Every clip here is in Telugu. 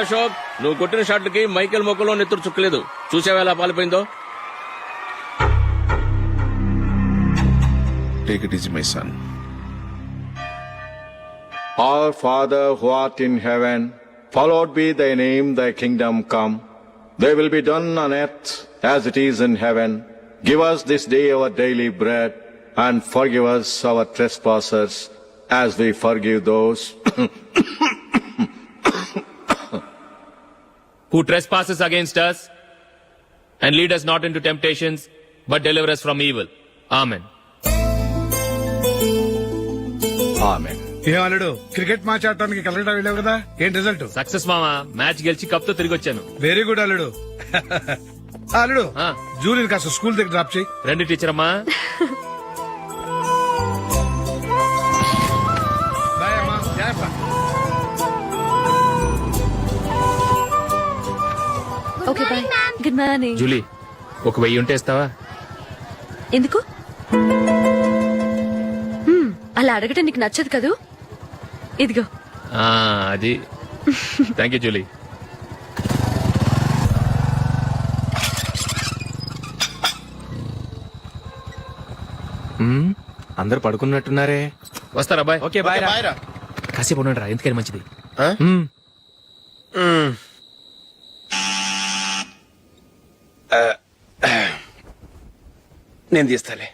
అశోక్, నువ్వు కొట్టిన షాట్లకి మైకేల్ మొక్కలో నెత్తురు చుక్కలేదు. చూసావా ఎలా పాలిపోయిందో? Take it easy, my son. Our Father who art in heaven, hallowed be thy name, thy kingdom come. Thy will be done on earth as it is in heaven. Give us this day our daily bread, and forgive us our trespasses, as we forgive those who trespasses against us, and lead us not into temptations, but deliver us from evil. Amen. Amen. ఏమన్నాడు? క్రికెట్ మ్యాచ్ ఆడటానికి కలకటా వెళ్ళావు కదా, ఏం రిజల్ట్? సక్సెస్ మామా, మ్యాచ్ గెలిచి కప్ తో తిరిగి వచ్చాను. వెరీ గుడ్ అల్లుడు. అల్లుడు, జూలియన్ కాస్త స్కూల్ దగ్గర డ్రాప్ చేయి. రండి టీచర్ అమ్మా. బాయ్ అమ్మా, జాగ్రత్త. Okay bye. Good morning. Julie, ఒక 1000 ఉంటే ఇస్తావా? ఎందుకు? అలా అడగటం నీకు నచ్చదు కదూ. ఇదిగో. అది థ్యాంక్ యూ జూలీ. అందరు పడుకున్నట్టున్నారే. వస్తారా బాయ్? ఓకే బాయ్ రా. కాసేపు ఉండండి రా, ఎందుకని మంచిది. నేను తీస్తాలే.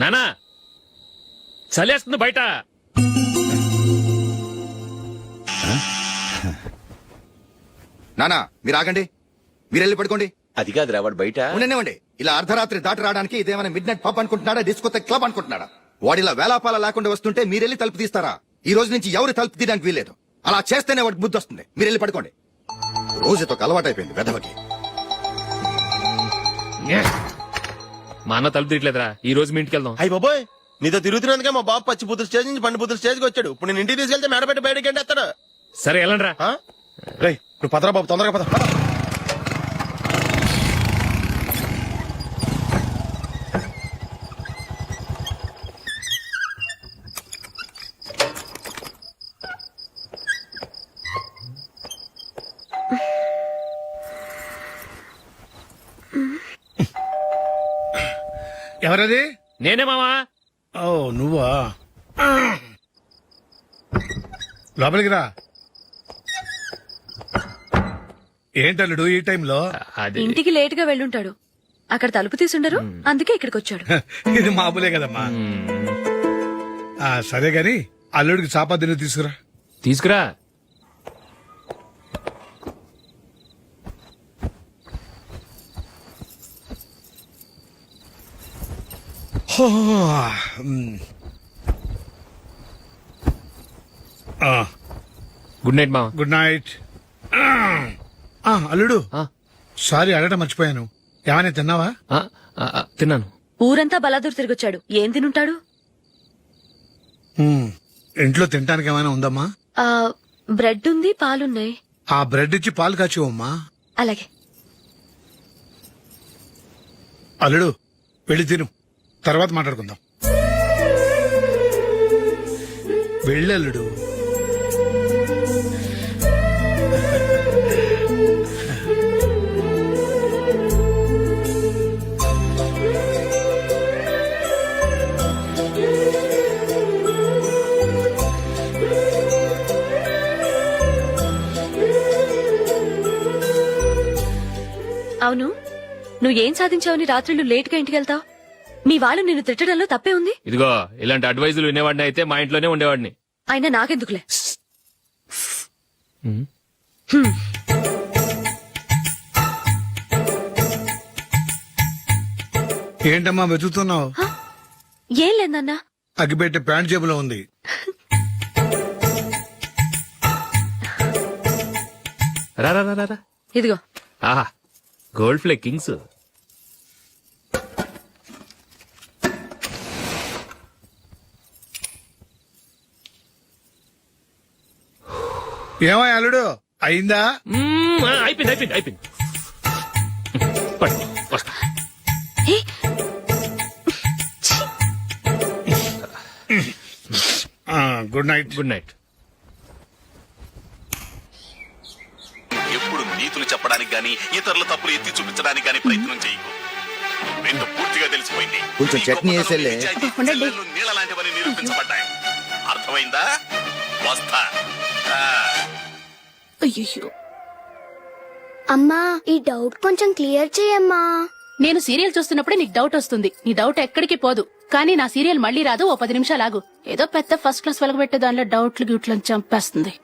నానా, చలేస్తుంది బయట. నానా మీరు ఆగండి, మీరు వెళ్ళి పడుకోండి. అది కాదు రా, వాడు బయట ఉండనివ్వండి. ఇలా అర్ధరాత్రి దాటి రావడానికి ఇదేమైనా మిడ్ నైట్ పబ్ అనుకుంటున్నాడా, డిస్కోతెక్ క్లబ్ అనుకుంటున్నాడా? వాడిలా వేలాపాల లేకుండా వస్తుంటే మీరెళ్ళి తలుపు తీస్తారా? ఈ రోజు నుంచి ఎవరు తలుపు తీయడానికి వీల్లేదు. అలా చేస్తేనే వాడికి బుద్ధి వస్తుంది. మీరు వెళ్ళి పడుకోండి. రోజుతో అలవాటైపోయింది వెధవకి. మా అన్న తలుపు తీయట్లేదురా, ఈ రోజు మీ ఇంటికి వెళ్దాం. అయ్యి బాబోయ్, నీతో తిరుగుతున్నందుకే మా బాబు పచ్చి బుద్ధుల స్టేజ్ నుంచి పండు బుద్ధుల స్టేజ్కి వచ్చాడు. ఇప్పుడు నేను ఇంటికి తీసుకెళ్తే మేడ పెట్టి బయటకి ఎండేస్తాడు. సరే వెళ్ళండి రా. రేయ్, నువ్వు పదరా బాబు, తొందరగా పద. ఎవరది? నేనే మామా. ఓ నువ్వా? లోపలికి రా. ఏంటల్లుడు ఈ టైంలో? ఇంటికి లేట్ గా వెళ్ళుంటాడు. అక్కడ తలుపు తీసుండరు, అందుకే ఇక్కడికి వచ్చాడు. ఇది మామూలే కదమ్మా. సరే గాని అల్లుడికి చాపాదిని తీసుకురా. తీసుకురా. గుడ్ నైట్ మామ. Good night. అల్లుడు, సారీ అడగటం మర్చిపోయాను. ఏమైనా తిన్నావా? తిన్నాను. ఊరంతా బలాదూర్ తిరిగొచ్చాడు, ఏం తినుంటాడు? ఇంట్లో తినడానికి ఏమైనా ఉందమ్మా? బ్రెడ్ ఉంది, పాలున్నాయి. ఆ బ్రెడ్ ఇచ్చి పాలు కాచివమ్మా. అలాగే. అల్లుడు వెళ్ళి తిను, తర్వాత మాట్లాడుకుందాం. వెళ్ళల్లుడు. అవును, నువ్వేం సాధించావని రాత్రులు లేట్ గా ఇంటికి వెళ్తావు? మీ వాళ్ళు నిన్ను తిట్టడంలో తప్పే ఉంది. ఇదిగో ఇలాంటి అడ్వైజులు వినేవాడిని అయితే మా ఇంట్లోనే ఉండేవాడిని. అయినా నాకెందుకులే. ఏంటమ్మా వెతుకుతున్నావు? ఏం లేదన్నా. అగ్గిపెట్టే ప్యాంట్ జేబులో ఉంది. రా రా రా రా, రా. ఇదిగో. ఆహా, గోల్డ్ ఫ్లే కింగ్స్. ఏమో అల్లుడు అయిందా? అయిపోయింది అయిపోయింది అయిపోయింది. పట్టు, వస్తా. ఏ, గుడ్ నైట్. Good night. ఎప్పుడు నీతులు చెప్పడానికి గాని ఇతరుల తప్పులు ఎత్తి చూపించడానికి గాని ప్రయత్నం చేయకు. రెండు పూర్తిగా తెలిసిపోయింది. కొంచెం చట్నీ వేసేలే. నీళ్ళ లాంటివని నిరూపించబడ్డాయి. అర్థమైందా? వస్తా. అయ్యో అమ్మా, ఈ డౌట్ కొంచెం క్లియర్ చేయమ్మా. నేను సీరియల్ చూస్తున్నప్పుడే నీకు డౌట్ వస్తుంది. నీ డౌట్ ఎక్కడికి పోదు. కానీ నా సీరియల్ మళ్ళీ రాదు. ఓ 10 నిమిషాలు ఆగు. ఏదో పెద్ద ఫస్ట్ క్లాస్ వెలగబెట్టే దానిలో డౌట్లు గిట్లని చంపేస్తుంది.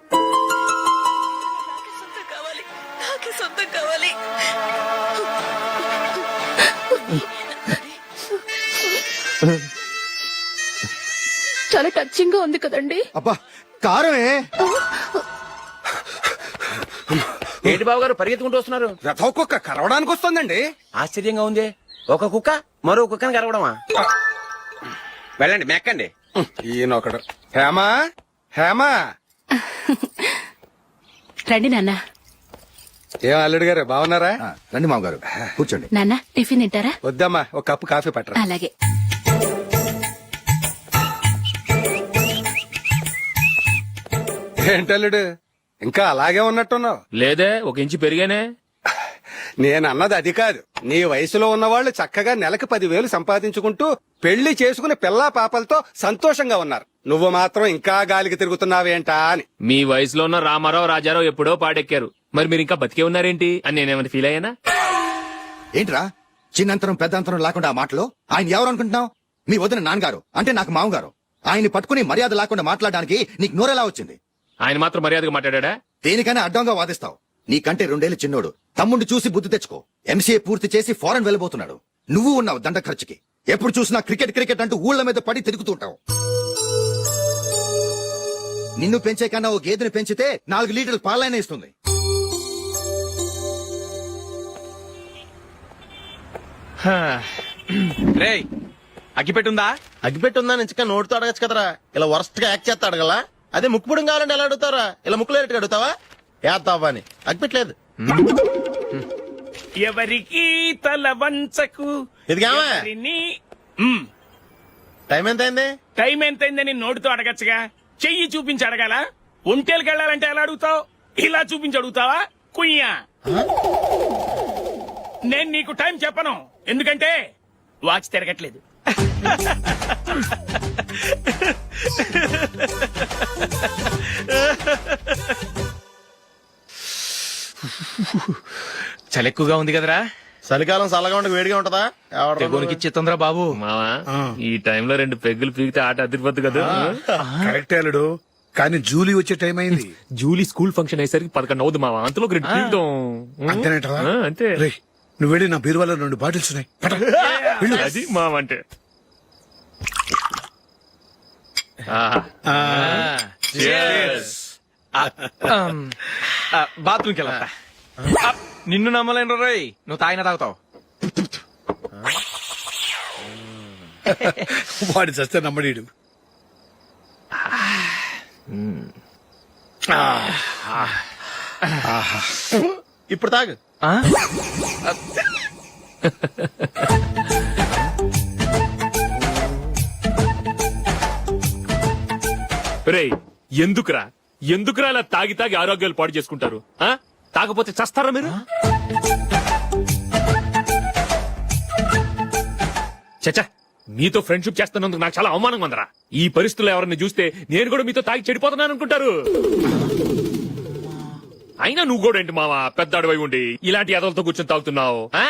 చాలా టచింగ్ గా ఉంది కదండి. అబ్బా కారమే. ఏంటి బాబు గారు పరిగెత్తుకుంటూ వస్తున్నారు? రథ కుక్క కరవడానికి వస్తుందండి. ఆశ్చర్యంగా ఉంది. ఒక కుక్క మరో కుక్కని కరవడమా? వెళ్ళండి, మెక్కండి. ఈయనొకడు. హేమా హేమా. రండి నాన్న. ఏం అల్లుడు గారు బాగున్నారా? రండి మామగారు కూర్చోండి. నాన్న టిఫిన్ తింటారా? వద్దమ్మా, ఒక కప్పు కాఫీ పట్టరా. అలాగే. ఏంటల్లుడు ఇంకా అలాగే ఉన్నట్టున్నావు? లేదే, ఒక ఇంచు పెరిగానే. నేను అన్నది అది కాదు. నీ వయసులో ఉన్నవాళ్ళు చక్కగా నెలకు 10,000 సంపాదించుకుంటూ పెళ్లి చేసుకుని పిల్లా పాపలతో సంతోషంగా ఉన్నారు. నువ్వు మాత్రం ఇంకా గాలికి తిరుగుతున్నావేంటా అని. మీ వయసులో ఉన్న రామారావు రాజారావు ఎప్పుడో పాడెక్కారు. మరి మీరు ఇంకా బతికే ఉన్నారేంటి అని నేనేమైనా ఫీల్ అయ్యానా? ఏంట్రా చిన్నంతరం పెద్దంతరం లేకుండా ఆ మాటలు? ఆయన ఎవరు అనుకుంటున్నావు? మీ వదిన నాన్నగారు, అంటే నాకు మామగారు. ఆయన్ని పట్టుకుని మర్యాద లేకుండా మాట్లాడడానికి నీకు నోరెలా వచ్చింది? ఆయన మాత్రం మర్యాదగా మాట్లాడా? దేనికైనా అడ్డంగా వాదిస్తావు. నీకంటే 2 ఏళ్ల చిన్నోడు. తమ్ముండి చూసి బుద్ధి తెచ్చుకో. ఎంసీఏ పూర్తి చేసి ఫారెన్ వెళ్ళబోతున్నాడు. నువ్వు ఉన్నావు దండ ఖర్చుకి. ఎప్పుడు చూసినా క్రికెట్ క్రికెట్ అంటూ ఊళ్ల మీద పడి తిరుగుతుంటావు. నిన్ను పెంచే కన్నా ఓ గేదెని పెంచితే 4 లీటర్ల పాలైనా ఇస్తుంది. రేయ్, అగ్గిపెట్టుందా? అగ్గిపెట్టుందా నుంచి నోటితో అడగచ్చు కదరా. ఇలా వరస్ట్ గా యాక్ట్ చేస్తా అడగలా? అదే ముక్కుపుడం కావాలంటే ఎలా అడుగుతారా? ఇలా ముక్కులేట్టుగా అడుగుతావా? ఏత్తావా అని. అగ్గిపెట్టలేదు. ఎవరికి తల వంచకు. ఇదిగామా టైం ఎంత అయింది? టైం ఎంతైందని నోటితో అడగచ్చుగా. చెయ్యి చూపించి అడగాల? ఒంటేలకు వెళ్ళాలంటే ఎలా అడుగుతావు? ఇలా చూపించి అడుగుతావా? కుయ్యా. నేను నీకు టైం చెప్పను, ఎందుకంటే వాచ్ తిరగట్లేదు. చలి ఎక్కువగా ఉంది కదరా. చలికాలం చల్లగా ఉండి వేడిగా ఉంటదా? చిత్తంద్రా బాబు. మావా, ఈ టైంలో 2 పెగ్గులు పీకితే ఆట అదిరిపోద్దు కదా. కరెక్టే అల్లుడు, కానీ జూలీ వచ్చే టైం అయింది. జూలీ స్కూల్ ఫంక్షన్ అయ్యేసరికి 11 అవుద్ది మావా. అంతలో 2 పీకుతాం. అంతేనేటవా? అంతే. రేయ్, నువ్వు వెళ్ళి నా బీరువాలో 2 బాటిల్స్ ఉన్నాయి. పట. వెళ్ళు. అది మావా అంటే. బాత్రూమ్కి వెళ్ళా. నిన్ను నమ్మలేను రోయ్, నువ్వు తాగినా తాగుతావు. వాడి చస్తే నమ్మడీడు. ఇప్పుడు తాగు. రేయ్ ఎందుకురా ఇలా తాగి తాగి ఆరోగ్యాలు పాడు చేసుకుంటారు ఆ? తాగపోతే చస్తారా మీరు? చచ్చా మీతో ఫ్రెండ్షిప్ చేస్తున్నందుకు నాకు చాలా అవమానంగా ఉందరా. ఈ పరిస్థితుల్లో ఎవరిని చూస్తే నేను కూడా మీతో తాగి చెడిపోతున్నాను అనుకుంటారు. అయినా నువ్వు కూడా ఏంటి మావా పెద్ద అడవై ఉండి ఇలాంటి ఎదలతో కూర్చొని తాగుతున్నావు ఆ?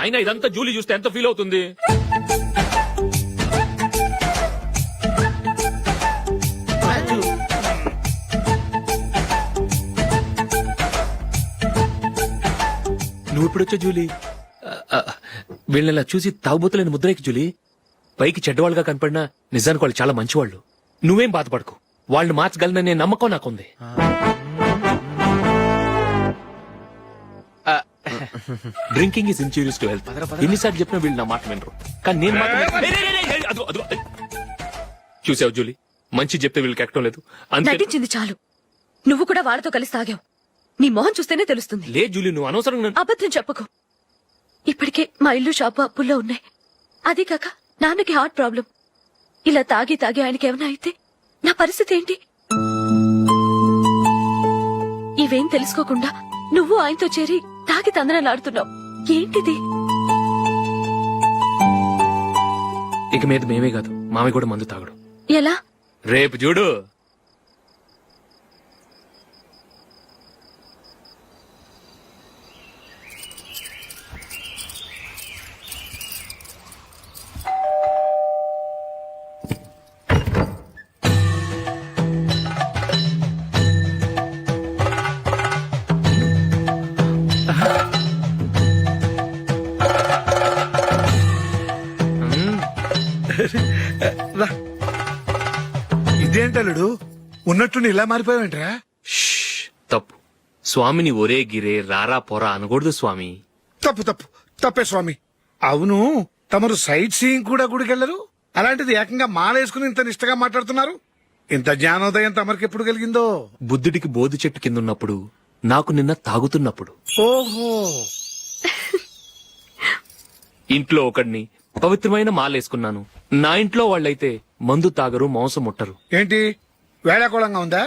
అయినా ఇదంతా జూలీ చూస్తే ఎంత ఫీల్ అవుతుంది? నువ్వు ఇప్పుడొచ్చా జూలీ? వీళ్ళని చూసి తాగుబోతులేని ముద్రేకి జూలీ. పైకి చెడ్డవాళ్ళుగా కనపడినా నిజానికి వాళ్ళు చాలా మంచివాళ్ళు. నువ్వేం బాధపడకు, వాళ్ళని మార్చగలననే నమ్మకం నాకుంది. Drinking is injurious to health. ఎన్నిసార్లు చెప్పినా వీళ్ళు నా మాట వినరు. కానీ నేను మాత్రం చూసావు జూలీ, మంచి చెప్తే వీళ్ళకి ఎక్కడం లేదు. అంతే. నటించింది చాలు. నువ్వు కూడా వాళ్ళతో కలిసి తాగావు. నీ మొహం చూస్తేనే తెలుస్తుంది. లే జూలీ, నువ్వు అనవసరంగా అబద్ధం చెప్పకు. ఇప్పటికే మా ఇల్లు షాపు అప్పుల్లో ఉన్నాయి. అదే కాక నాన్నకి హార్ట్ ప్రాబ్లం. ఇలా తాగి తాగి ఆయనకి ఏమైనా అయితే నా పరిస్థితి ఏంటి? ఇవేం తెలుసుకోకుండా నువ్వు ఆయనతో చేరి తాగి తందనలాడుతున్నావు. ఏంటిది? ఇక మీద మేమే కాదు, మామయ్య కూడా మందు తాగడు. ఎలా? రేపు చూడు. ఇదేంటలుడు ఉన్నట్టుండి ఇలా మారిపోయావేంట్రా? తప్పు. స్వామిని ఒరే గిరే రారా పోరా అనకూడదు స్వామి. తప్పే స్వామి. అవును, తమరు సైట్ సీయింగ్ కూడా గుడికెళ్లరు. అలాంటిది ఏకంగా మాలేసుకుని ఇంత నిష్టగా మాట్లాడుతున్నారు. ఇంత జ్ఞానోదయం తమరికి ఎప్పుడు కలిగిందో? బుద్ధుడికి బోధి చెట్టు కింద ఉన్నప్పుడు, నాకు నిన్న తాగుతున్నప్పుడు. ఓహో. ఇంట్లో ఒకడిని పవిత్రమైన మాలేసుకున్నాను. నా ఇంట్లో వాళ్ళైతే మందు తాగరు, మాంసం ముట్టరు. ఏంటి వేళాకోళంగా ఉందా?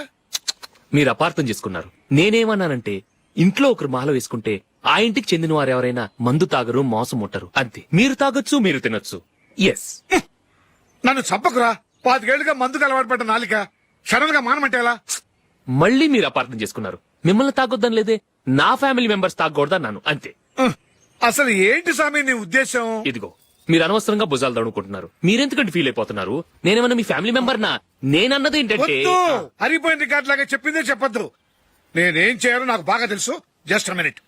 మీరు అపార్థం చేసుకున్నారు. నేనేమన్నానంటే ఇంట్లో ఒకరు మాల వేసుకుంటే ఆ ఇంటికి చెందిన వారు ఎవరైనా మందు తాగరు, మాంసం ముట్టరు. అంతే. మీరు తాగొచ్చు, మీరు తినొచ్చు. ఎస్. నన్ను చంపకురా. 5 ఏళ్లుగా మందుకు అలవాటు పడ్డ నాలిక సడన్ గా మానమంటే ఎలా? మళ్ళీ మీరు అపార్థం చేసుకున్నారు. మిమ్మల్ని తాగొద్దని లేదే, నా ఫ్యామిలీ మెంబర్స్ తాగకూడదన్నాను. అంతే. అసలు ఏంటి స్వామి నీ ఉద్దేశం? ఇదిగో మీరు అనవసరంగా భుజాలు దడుకుంటున్నారు. మీరెందుకంటే ఫీల్ అయిపోతున్నారు? నేనేమన్నా మీ ఫ్యామిలీ మెంబర్ నా? నేనన్నది ఏంటంటే హరిపోయిన రికార్డ్ లాగా చెప్పిందే చెప్పద్దు. నేనేం చేయాలో నాకు బాగా తెలుసు. Just minute.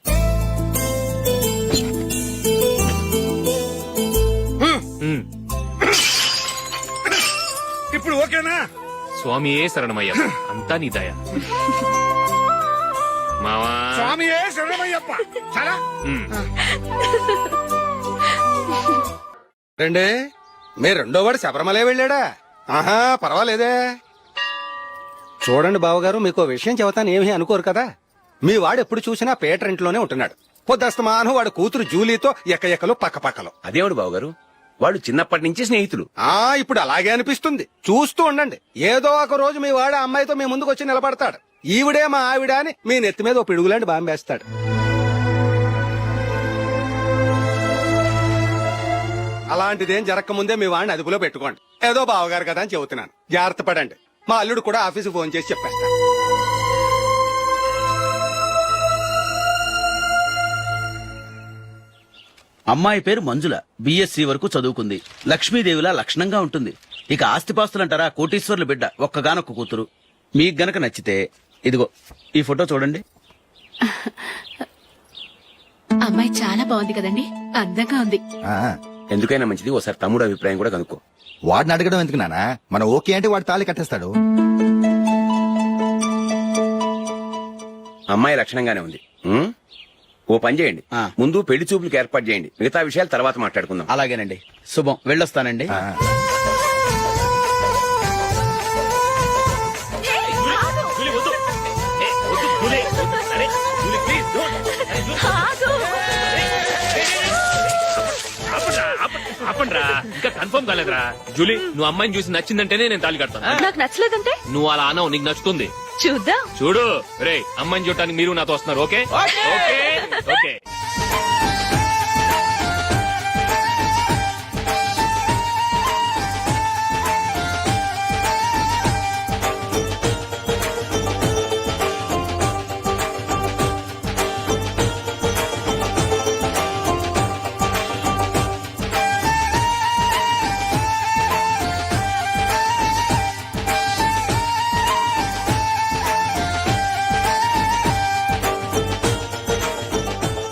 ఇప్పుడు ఓకేనా? స్వామియే శరణమయ్య, అంతా నీ దయ. మావా స్వామియే శరణమయ్యప్ప. చాలా రండి. మీ రెండో వాడు శబరిమలే వెళ్ళాడా? ఆహా, పర్వాలేదే. చూడండి బావగారు, మీకు విషయం చెబుతాను, ఏమీ అనుకోరు కదా. మీ వాడు ఎప్పుడు చూసినా పేటర్ ఇంట్లోనే ఉంటున్నాడు. పొద్దస్తమానం వాడు కూతురు జూలీతో ఎక్కలు పక్కపక్కలు. అదేమిటి బావగారు, వాడు చిన్నప్పటి నుంచి స్నేహితులు. ఇప్పుడు అలాగే అనిపిస్తుంది. చూస్తూ ఉండండి, ఏదో ఒక రోజు మీ వాడు అమ్మాయితో మీ ముందుకు వచ్చి నిలబడతాడు. ఈవిడే మా ఆవిడ అని మీ నెత్తి మీద ఓ పిడుగులాంటి బాంబేస్తాడు. అలాంటిదేం జరగకముందే మీ వాడిని అదుపులో పెట్టుకోండి. ఏదో బావగారు కదా అని చెబుతున్నాను, జాగ్రత్త పడండి. మా అల్లుడు కూడా ఆఫీసు ఫోన్ చేసి చెప్పేస్తాను. అమ్మాయి పేరు మంజుల, బిఎస్సి వరకు చదువుకుంది. లక్ష్మీదేవిలా లక్షణంగా ఉంటుంది. ఇక ఆస్తిపాస్తులంటారా, కోటీశ్వర్ల బిడ్డ, ఒక్కగానొక్క కూతురు. మీకు గనక నచ్చితే ఇదిగో ఈ ఫోటో చూడండి. అమ్మాయి చాలా బాగుంది కదండి, అందంగా ఉంది. ఎందుకైనా మంచిది ఒకసారి తమ్ముడు అభిప్రాయం కూడా కనుక్కో. వాడిని అడగడం ఎందుకు నానా? మనం ఓకే అంటే వాడు తాళి కట్టేస్తాడు. అమ్మాయి లక్షణంగానే ఉంది. ఓ పని చేయండి, ముందు పెళ్లి చూపులకు ఏర్పాటు చేయండి. మిగతా విషయాలు తర్వాత మాట్లాడుకుందాం. అలాగేనండి. శుభం, వెళ్ళొస్తానండి. ఆపండ్రా ఇంకా కన్ఫర్మ్ కాలేదురా. జూలీ నువ్వు అమ్మాయిని చూసి నచ్చిందంటేనే నేను తాళి కడతాను. నాకు నచ్చలేదంటే నువ్వు అలా అనవు, నీకు నచ్చుతుంది. చూద్దాం. చూడు రే, అమ్మాయిని చూడటానికి మీరు నాతో వస్తున్నారు. Okay okay okay.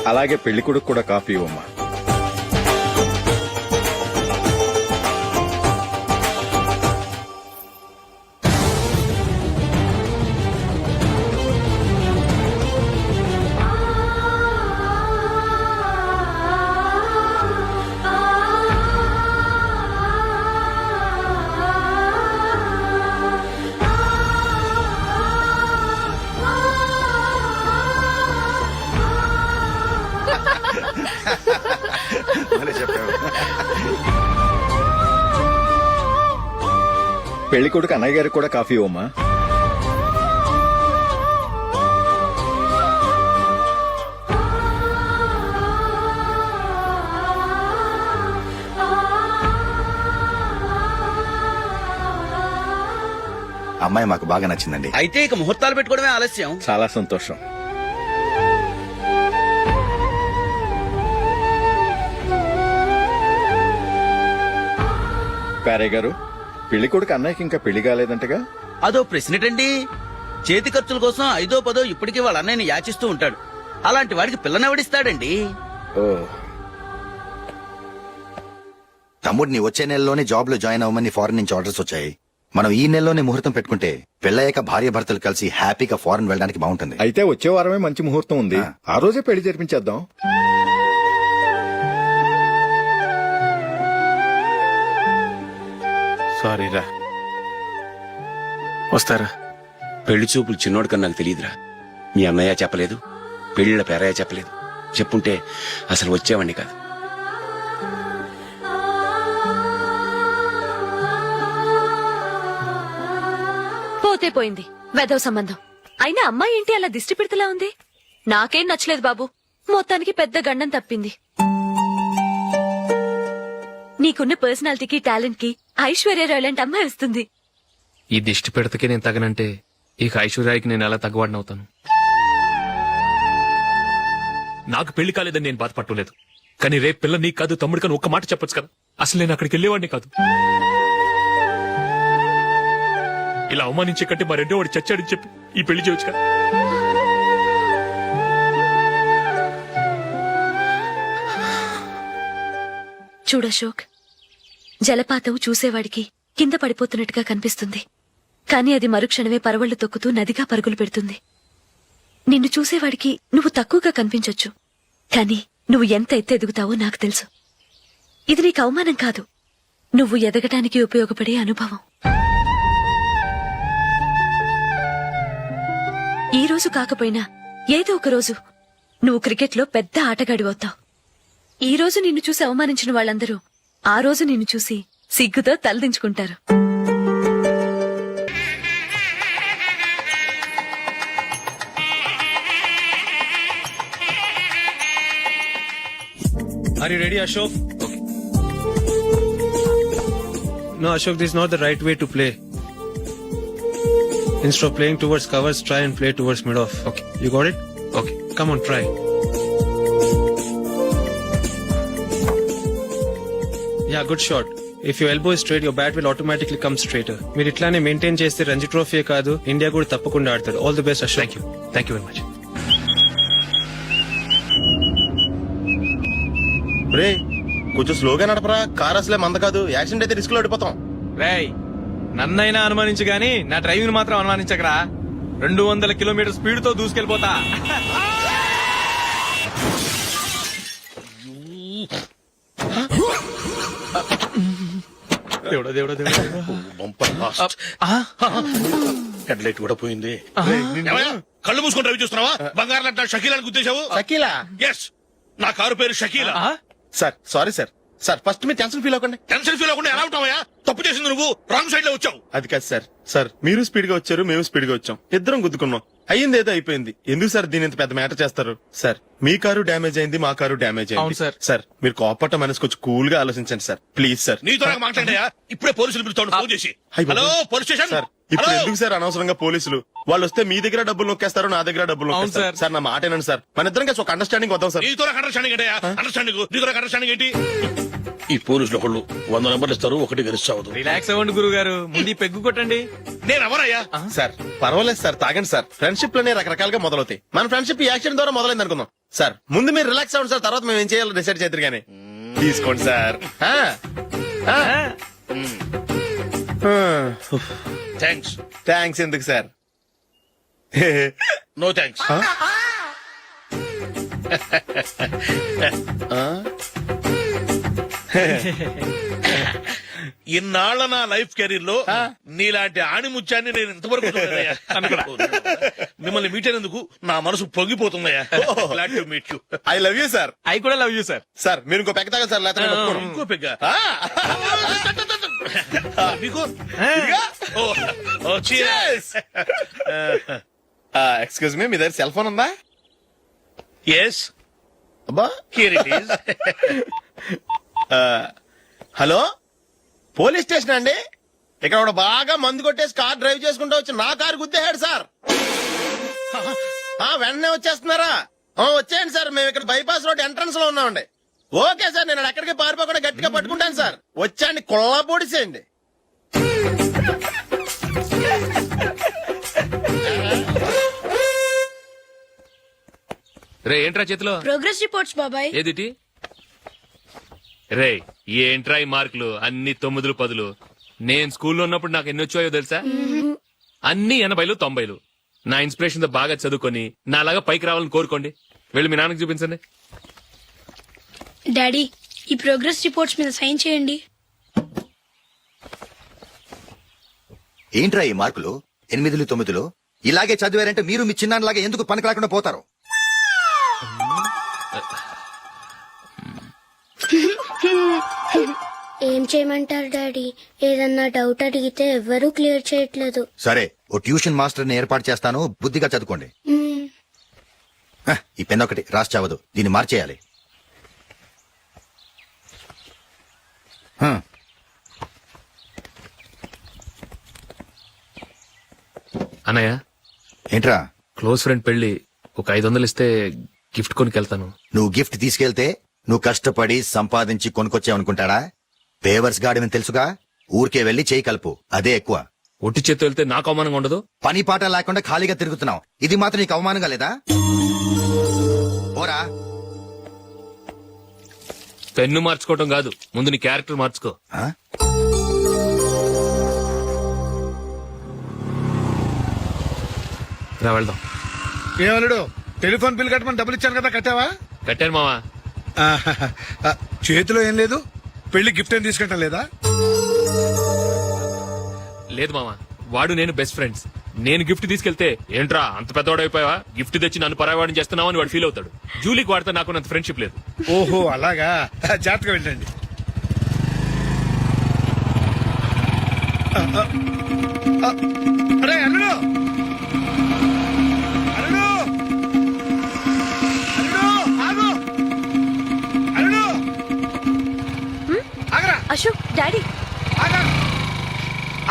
అలాగే పెళ్లి కొడుకు కూడా కాఫీ ఇవ్వమ్మా. పెళ్లి కొడుకు అన్నయ్య గారికి కూడా కాఫీ ఇవ్వమ్మా. అమ్మాయి మాకు బాగా నచ్చిందండి. అయితే ఇక ముహూర్తాలు పెట్టుకోవడమే ఆలస్యం. చాలా సంతోషం. పేరయ్య గారు, పెళ్లి కొడుకు అన్నయ్యకి ఇంకా పెళ్లి కాలేదంటగా? అదో ప్రశ్నటండి. చేతి ఖర్చుల కోసం 5ో 10 ఇప్పటికీ వాళ్ళ అన్నయ్యని యాచిస్తూ ఉంటాడు. అలాంటి వాడికి పిల్లనెవడిస్తాడండి? ఓ, తమ్ముడిని వచ్చే నెలలోనే జాబ్ లో జాయిన్ అవ్వమని ఫారెన్ నుంచి ఆర్డర్స్ వచ్చాయి. మనం ఈ నెలలోనే ముహూర్తం పెట్టుకుంటే పెళ్ళయ్యాక భార్య భర్తలు కలిసి హ్యాపీగా ఫారెన్ వెళ్ళడానికి బాగుంటుంది. అయితే వచ్చే వారమే మంచి ముహూర్తం ఉంది. ఆ రోజే పెళ్లి జరిపించేద్దాం. సారీరా. వస్తారా? పెళ్లి చూపులు చిన్నోడు కన్నా నాకు తెలియదురా. మీ అన్నయ్య చెప్పలేదు, పెళ్లిళ్ళ పేరయ్య చెప్పలేదు. చెప్పుంటే అసలు వచ్చేవాడిని కాదు. పోతే పోయింది వెధవ సంబంధం. అయినా అమ్మాయి ఏంటి అలా దిష్టి పెడతలా ఉంది? నాకేం నచ్చలేదు బాబు. మొత్తానికి పెద్ద గండం తప్పింది. నీకున్న పర్సనాలిటీకి టాలెంట్ కి ఐశ్వర్యరాయ్ లాంటి అమ్మాయి వస్తుంది. ఈ దిష్టి పెడతకే నేను తగనంటే ఇక ఐశ్వర్యానికి నేను ఎలా తగ్గవాడినవుతాను? నాకు పెళ్లి కాలేదని నేను బాధపడలేదు, కానీ రేపు పిల్ల నీకు కాదు తమ్ముడు కానీ ఒక్క మాట చెప్పొచ్చు కదా. అసలు నేను అక్కడికి వెళ్ళేవాడిని కాదు. ఇలా అవమానించే కంటే మా రెండో వాడు చచ్చాడని చెప్పి ఈ పెళ్లి చేయొచ్చు కదా. చూడశోక్, జలపాతం చూసేవాడికి కింద పడిపోతున్నట్టుగా కనిపిస్తుంది, కానీ అది మరుక్షణమే పరవళ్లు తొక్కుతూ నదిగా పరుగులు పెడుతుంది. నిన్ను చూసేవాడికి నువ్వు తక్కువగా కనిపించొచ్చు, కానీ నువ్వు ఎంత ఎత్తు ఎదుగుతావో నాకు తెలుసు. ఇది నీకు అవమానం కాదు, నువ్వు ఎదగటానికి ఉపయోగపడే అనుభవం. ఈ రోజు కాకపోయినా ఏదో ఒక రోజు నువ్వు క్రికెట్లో పెద్ద ఆటగాడివవుతావు. ఈ రోజు నిన్ను చూసి అవమానించిన వాళ్ళందరూ ఆ రోజు నిన్ను చూసి సిగ్గుతో తలదించుకుంటారు. Are you ready, Ashok? Okay. No, Ashok, this is not the right way to play. Instead of playing towards covers, try and play towards mid-off. Okay. You got it? Okay. Come on, try. Yeah, good shot. If your elbow is straight, your bat will automatically come straighter. మీరు ఇట్లానే మెయింటైన్ చేస్తే రంజీ ట్రోఫీ కాదు, ఇండియా కూడా తప్పకుండా ఆడతాడు. All the best, Ashok. Thank you very much. రే కొంచెం స్లోగా నడపరా, కార్ అసలే మంద కాదు. యాక్సిడెంట్ అయితే రిస్క్ లో ఓడిపోతాం. రేయ్, నన్నైనా అనుమానించు గాని నా డ్రైవింగ్ మాత్రం అనుమానించకరా. 200 కిలోమీటర్ స్పీడ్ తో దూసుకెళ్ళిపోతా. దేవుడా దేవుడా దేవుడా, బంపర్ లాస్ట్. హెడ్ లైట్ కూడా పోయింది. కళ్ళు మూసుకొని డ్రైవ్ చేస్తున్నావా? బంగారం షకీలా గుర్తించావు? షకీలా? ఎస్, నా కారు పేరు Shakeela. Sir sorry sir, sir first మీరు టెన్షన్ ఫీల్ అవ్వకండి. టెన్షన్ ఫీల్ అవ్వకుండా ఎలా ఉంటావయ్యా? తప్పు చేసింది నువ్వు, రాంగ్ సైడ్ లో వచ్చావు. అది కాదు సార్. సార్ మీరు స్పీడ్ గా వచ్చారు, మేము స్పీడ్ గా వచ్చాం, ఇద్దరం గుద్దుకున్నాం. అయ్యింది ఏదో అయిపోయింది. ఎందుకు సార్ దీని ఇంత పెద్ద మ్యాటర్ చేస్తారు? సార్ మీ కారు డ్యామేజ్ అయింది, మా కారు డ్యామేజ్ అవును అయింది. సార్. సార్ మీరు కోపట్ట మనసు కొంచెం కూల్ గా ఆలోచించండి సార్, ప్లీజ్ సార్. నీతో నాకు మాట్లాడాయా? ఇప్పుడే పోలీసులు పిలుస్తాను, ఫోన్ చేసి. అయ్ బాబోయ్. Hello police station. సార్ ఇప్పుడు హలో? ఎందుకు సార్ అనవసరంగా పోలీసులు? వాళ్ళు వస్తే మీ దగ్గర డబ్బులు నొక్కేస్తారు, నా దగ్గర డబ్బులు అవును నొక్కేస్తారు. సార్. సార్ నా మాట ఏనండి సార్, మన ఇద్దరం కలిసి ఒక అండర్స్టాండింగ్ వద్దాం సార్. నీతో నాకు అండర్స్టాండింగ్ ఏంటయ్యా? అండర్స్టాండింగ్ నీతో నాకు అండర్స్టాండింగ్ ఏంటి? ఈ పోలీసులు ఒకళ్ళు 100 నెంబర్లు ఇస్తారు, ఒకటి గెలిచావదు. రిలాక్స్ అవ్వండి గురువు గారు, ముందు ఈ పెగ్గు కొట్టండి. నేను ఎవరయ్యా? సార్ పర్వాలేదు సార్, తాగండి సార్. ఫ్రెండ్షిప్ లోనే రకరకాలుగా మొదలవుతాయి. మన ఫ్రెండ్షిప్ ఈ యాక్షన్ ద్వారా మొదలైంది అనుకుందాం. సార్ ముందు మీరు రిలాక్స్ అవ్వండి సార్, తర్వాత మేము ఏం చేయాలో డిసైడ్ చేద్దరు గానీ. తీసుకోండి సార్. థ్యాంక్స్. థ్యాంక్స్ ఎందుకు సార్? No thanks. ఇన్నాళ్ల నా లైఫ్ కెరీర్ లో నీలాంటి ఆణిముత్యాన్ని నేను ఇంతవరకు చూడలేదయ్యా. మిమ్మల్ని మీట్ అయినందుకు నా మనసు పొంగిపోతుందయ్యా. Glad to meet you. I love you sir. I కూడా లవ్ యూ సార్. సార్ మీరు ఇంకో పెక్క తాగండి సార్, లేకపోతే నేను ఒప్పుకోను. ఇంకో పెగ్గ మీకు? ఎక్స్క్యూజ్ మీ, మీ దగ్గర సెల్ ఫోన్ ఉందా? ఎస్, అబ్బా here it is. Hello police station అండి. ఇక్కడ ఒకడు బాగా మందు కొట్టేసి కార్ డ్రైవ్ చేసుకుంటూ వచ్చి నా కారు గుద్దేశాడు సార్. వెంటనే వచ్చేస్తున్నారా? వచ్చేయండి సార్, మేము ఇక్కడ బైపాస్ రోడ్ ఎంట్రన్స్ లో ఉన్నామండి. ఓకే సార్, నేను ఎక్కడికి పారిపోకుండా గట్టిగా పట్టుకుంటాను సార్. వచ్చాండి, కుళ్ళ పొడిసేయండి. రే ఏంట్రా చేతిలో? ప్రోగ్రెస్ రిపోర్ట్స్ బాబాయ్. ఏదిటి? రే ఏంట్రా ఈ మార్కులు అన్ని 9, 10? నేను స్కూల్లో ఉన్నప్పుడు నాకు ఎన్ని వచ్చాయో తెలుసా? అన్ని 80, 90. నా ఇన్స్పిరేషన్ తో బాగా చదువుకొని నాలాగా పైకి రావాలని కోరుకోండి. వెళ్ళి మీ నాన్నకి చూపించండి. డాడీ ఈ ప్రోగ్రెస్ రిపోర్ట్స్ మీద సైన్ చేయండి. ఏంట్రా ఈ మార్కులు 8, 9? ఇలాగే చదివారంటే మీరు మీ చిన్నాన్నలాగా ఎందుకు పనికి రాకుండా పోతారు? ఏం చేయమంటారు డాడీ? ఏదన్నా డౌట్ అడిగితే ఎవ్వరూ క్లియర్ చేయట్లేదు. సరే ఓ ట్యూషన్ మాస్టర్ ని ఏర్పాటు చేస్తాను, బుద్ధిగా చదువుకోండి. ఈ పెన్ ఒకటి రాసి చావదు, దీన్ని మార్చేయాలి. అన్నయ్య ఏంట్రా? క్లోజ్ ఫ్రెండ్ పెళ్లి, ఒక 500 ఇస్తే గిఫ్ట్ కొనికెళ్తాను. నువ్వు గిఫ్ట్ తీసుకెళ్తే నువ్వు కష్టపడి సంపాదించి కొనుక్కొచ్చావనుకుంటాడా? పేవర్స్ గాడమని తెలుసుగా, ఊరికే వెళ్లి చేయి కలుపు, అదే ఎక్కువ. ఒట్టి చేత్తో వెళ్తే నాకు అవమానంగా ఉండదు? పని పాట లేకుండా ఖాళీగా తిరుగుతున్నావు, ఇది మాత్రం నీకు అవమానంగా లేదా? పోరా. పెన్ను మార్చుకోవటం కాదు, ముందు నీ క్యారెక్టర్ మార్చుకో. ఆ? రా వెళ్దాం. ఏమలుడు, టెలిఫోన్ బిల్ కట్టమని డబ్బులు ఇచ్చాను కదా, కట్టావా? కట్టాను మావా. చేతిలో ఏం లేదు, పెళ్లి గిఫ్ట్ ఏం తీసుకుంటాం లేదా? లేదు మావా, వాడు నేను బెస్ట్ ఫ్రెండ్స్. నేను గిఫ్ట్ తీసుకెళ్తే ఏంట్రా అంత పెద్దవాడైపోయావా, గిఫ్ట్ తెచ్చి నన్ను పరాయవాడిని చేస్తున్నావు అని వాడు ఫీల్ అవుతాడు. జూలీకి వాడితే నాకు అంత ఫ్రెండ్షిప్ లేదు. ఓహో అలాగా, జాగ్రత్తగా వెళ్ళండి. అరే అల్లుడు, అల్లుడు, అల్లుడు, ఆగు, అల్లుడు, ఆగరా, అశోక్ డాడీ ఆగా,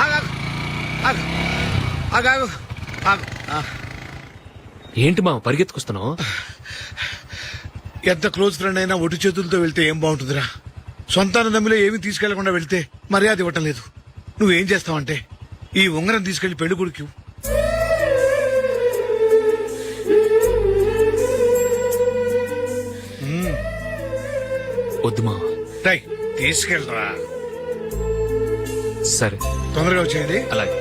ఆగా, ఆగు, ఆగాగు, ఆగు. ఏంటి మావ పరిగెత్తుకొస్తున్నావు? ఎంత క్లోజ్ ఫ్రెండ్ అయినా ఒటి చేతులతో వెళ్తే ఏం బాగుంటుందిరా? సొంతాన దమ్మిలో ఏమీ తీసుకెళ్లకుండా వెళ్తే మర్యాద ఇవ్వటం లేదు. నువ్వేం చేస్తావంటే ఈ ఉంగరం తీసుకెళ్లి పెళ్లి కొడుకు వద్దు మావ. తీసుకెళ్ళరా. సరే తొందరగా వచ్చేయండి. అలాగే.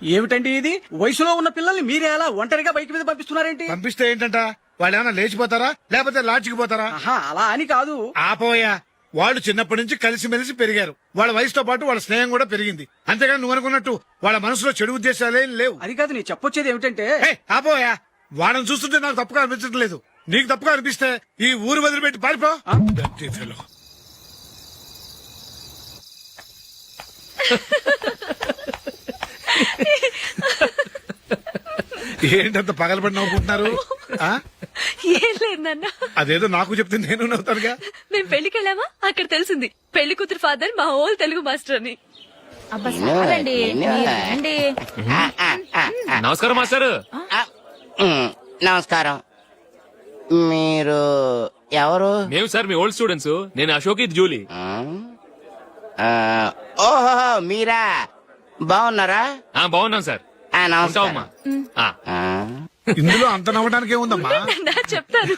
ఏమిటండి ఇది? వయసులో ఉన్న పిల్లల్ని మీరే అలా ఒంటరిగా బయట మీద పంపిస్తున్నారేంటి? పంపిస్తే ఏంటంట, వాళ్ళు ఏమైనా లేచిపోతారా లేకపోతే లాడ్జికి పోతారా? అలా అని కాదు. ఆపోయా, వాళ్ళు చిన్నప్పటి నుంచి కలిసిమెలిసి పెరిగారు. వాళ్ళ వయసుతో పాటు వాళ్ళ స్నేహం కూడా పెరిగింది. అంతేగాని నువ్వు అనుకున్నట్టు వాళ్ళ మనసులో చెడు ఉద్దేశాలేం లేవు. అది కాదు నీ చెప్పొచ్చేది ఏమిటంటే ఆపోయా, వాళ్ళని చూస్తుంటే నాకు తప్పుగా అనిపించడం లేదు. నీకు తప్పుగా అనిపిస్తే ఈ ఊరు వదిలిపెట్టి పారిపో. Dirty fellow. ఏంటంత పగలబడి నవ్వుకుంటున్నారు? ఆ? ఏం లేదు నాన్న. అదేదో నాకు చెప్తే నేను నవ్వుతానుగా. మేము పెళ్లికి వెళ్ళామా, అక్కడ తెలిసింది పెళ్లి కూతురు ఫాదర్ మా ఓల్ తెలుగు మాస్టర్ అని. నమస్కారం మాస్టర్. నమస్కారం. మీరు ఎవరు? మేము సార్ మీ ఓల్డ్ స్టూడెంట్స్. నేను అశోక్, ఇది జూలీ. ఓహో మీరా, బాగున్నారా? బాగున్నాం సార్. ఉంటావమ్మా. ఇందులో అంత నవ్వడానికి ఏముందమ్మా? చెప్తాను.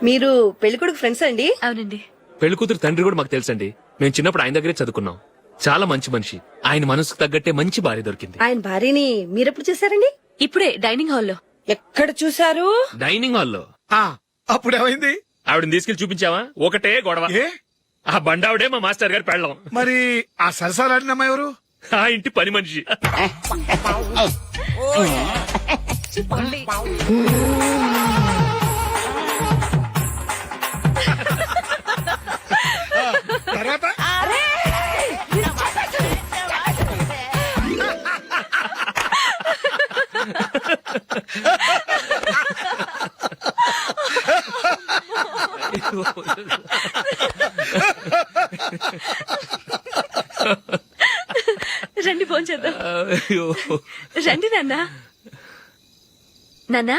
మీరు పెళ్లి కొడుకు ఫ్రెండ్స్ అండి? అవునండి. పెళ్లి కూతురు తండ్రి కూడా మాకు తెలుసండి. మేము చిన్నప్పుడు ఆయన దగ్గరే చదువుకున్నాం. చాలా మంచి మనిషి. ఆయన మనసుకు తగ్గట్టే మంచి భార్య దొరికింది. ఆయన భార్యని మీరెప్పుడు చూసారండి? ఇప్పుడే డైనింగ్ హాల్లో. ఎక్కడ చూసారు? డైనింగ్ హాల్లో. అప్పుడు ఏమైంది? ఆవిడని తీసుకెళ్లి చూపించావా? ఒకటే గొడవ. ఏ ఆ బండావిడే మా మాస్టర్ గారు పెళ్ళం. మరి ఆ సరసాలాడినమ్మా ఎవరు? ఆ ఇంటి పని మనిషి. తర్వాత రండి ఫోన్ చేద్దాం. రండి నాన్న. నాన్న